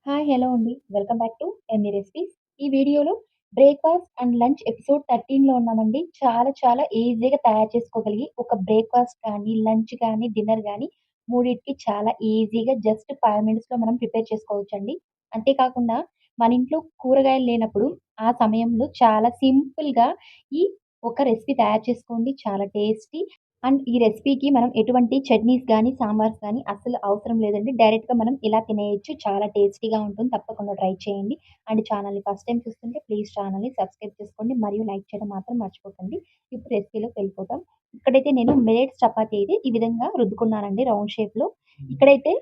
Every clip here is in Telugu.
హాయ్! హలో అండి. Welcome back to Emmy recipes. ఈ వీడియోలో బ్రేక్‌ఫాస్ట్ అండ్ లంచ్ ఎపిసోడ్ 13లో ఉన్నామండి. చాలా ఈజీగా తయారు చేసుకోగలిగి ఒక బ్రేక్‌ఫాస్ట్ కానీ, లంచ్ కానీ, డిన్నర్ గానీ మూడిటికి చాలా ఈజీగా జస్ట్ 5 మినిట్స్‌లో మనం ప్రిపేర్ చేసుకోవచ్చండి. అంతేకాకుండా మన ఇంట్లో కూరగాయలు లేనప్పుడు ఆ సమయంలో చాలా సింపుల్‌గా ఈ ఒక రెసిపీ తయారు చేసుకోండి. చాలా టేస్టీ అండ్ ఈ రెసిపీకి మనం ఎటువంటి చట్నీస్ గానీ, సాంబార్స్ గానీ అస్సలు అవసరం లేదండి. డైరెక్ట్‌గా మనం ఇలా తినేయొచ్చు. చాలా టేస్టీగా ఉంటుంది. తప్పకుండా ట్రై చేయండి. అండ్ ఛానల్‌ని ఫస్ట్ టైమ్ చూస్తుంటే ప్లీజ్ ఛానల్‌ని సబ్స్క్రైబ్ చేసుకోండి. మరియు లైక్ చేయడం మాత్రం మర్చిపోకండి. ఇప్పుడు రెసిపీలోకి వెళ్ళిపోతాం. ఇక్కడైతే నేను మిల్లెట్స్ చపాతీ అయితే ఈ విధంగా రుద్దుకున్నానండి రౌండ్ షేప్‌లో. ఇక్కడైతే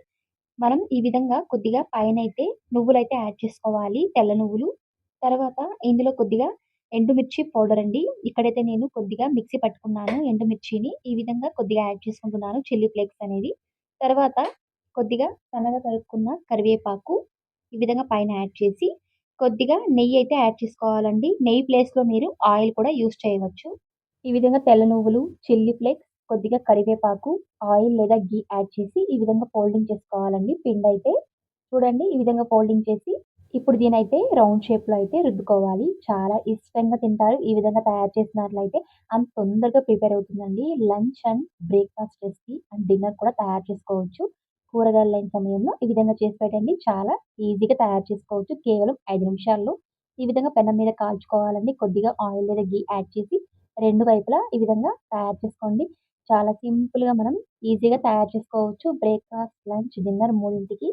మనం ఈ విధంగా కొద్దిగా పైనైతే నువ్వులైతే యాడ్ చేసుకోవాలి. తెల్ల నువ్వులు. తర్వాత ఇందులో కొద్దిగా ఎండుమిర్చి పౌడర్ అండి. ఇక్కడైతే నేను కొద్దిగా మిక్సీ పట్టుకున్నాను ఎండుమిర్చిని. ఈ విధంగా కొద్దిగా యాడ్ చేసుకుంటున్నాను చిల్లీ ఫ్లేక్స్ అనేది. తర్వాత కొద్దిగా సన్నగా తరుక్కున్న కరివేపాకు ఈ విధంగా పైన యాడ్ చేసి, కొద్దిగా నెయ్యి అయితే యాడ్ చేసుకోవాలండి. నెయ్యి ప్లేస్‌లో మీరు ఆయిల్ కూడా యూజ్ చేయవచ్చు. ఈ విధంగా తెల్ల నువ్వులు, చిల్లీ ఫ్లేక్స్, కొద్దిగా కరివేపాకు, ఆయిల్ లేదా ఘీ యాడ్ చేసి ఈ విధంగా ఫోల్డింగ్ చేసుకోవాలండి పిండైతే. చూడండి ఈ విధంగా ఫోల్డింగ్ చేసి, ఇప్పుడు దీనైతే రౌండ్ షేప్‌లో అయితే రుద్దుకోవాలి. చాలా ఇష్టంగా తింటారు. ఈ విధంగా తయారు చేసినట్లయితే అండ్ తొందరగా ప్రిపేర్ అవుతుందండి. Lunch and breakfast recipe and dinner కూడా తయారు చేసుకోవచ్చు. కూరగాయలు లేని సమయంలో ఈ విధంగా చేసి పెట్టండి. చాలా ఈజీగా తయారు చేసుకోవచ్చు. కేవలం 5 నిమిషాల్లో. ఈ విధంగా పెనం మీద కాల్చుకోవాలండి. కొద్దిగా ఆయిల్ లేదా ఘీ యాడ్ చేసి రెండు వైపులా ఈ విధంగా తయారు చేసుకోండి. చాలా సింపుల్‌గా మనం ఈజీగా తయారు చేసుకోవచ్చు. బ్రేక్‌ఫాస్ట్, లంచ్, డిన్నర్ మూడింటికి.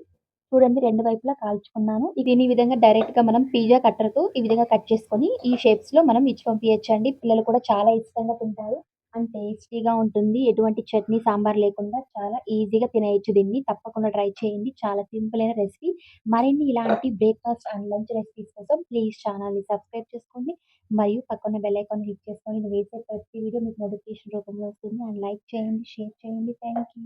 చూడండి రెండు వైపులా కాల్చుకున్నాను. దీన్ని ఈ విధంగా డైరెక్ట్‌గా మనం పిజ్జా కట్టర్‌తో ఈ విధంగా కట్ చేసుకొని ఈ షేప్స్‌లో మనం ఇచ్చి పంపియచ్చండి. పిల్లలు కూడా చాలా ఇష్టంగా తింటారు. అండ్ టేస్టీగా ఉంటుంది. ఎటువంటి చట్నీ, సాంబార్ లేకుండా చాలా ఈజీగా తినేయొచ్చు దీన్ని. తప్పకుండా ట్రై చేయండి. చాలా సింపుల్ అయిన రెసిపీ. మరిన్ని ఇలాంటి బ్రేక్‌ఫాస్ట్ అండ్ లంచ్ రెసిపీస్ కోసం ప్లీజ్ ఛానెల్‌ని సబ్స్క్రైబ్ చేసుకోండి. మరియు పక్కన బెల్ ఐకాన్ క్లిక్ చేసుకొని నేను వేసే ప్రతి వీడియో మీకు నోటిఫికేషన్ రూపంలో వస్తుంది. అండ్ లైక్ చేయండి, షేర్ చేయండి. Thank you.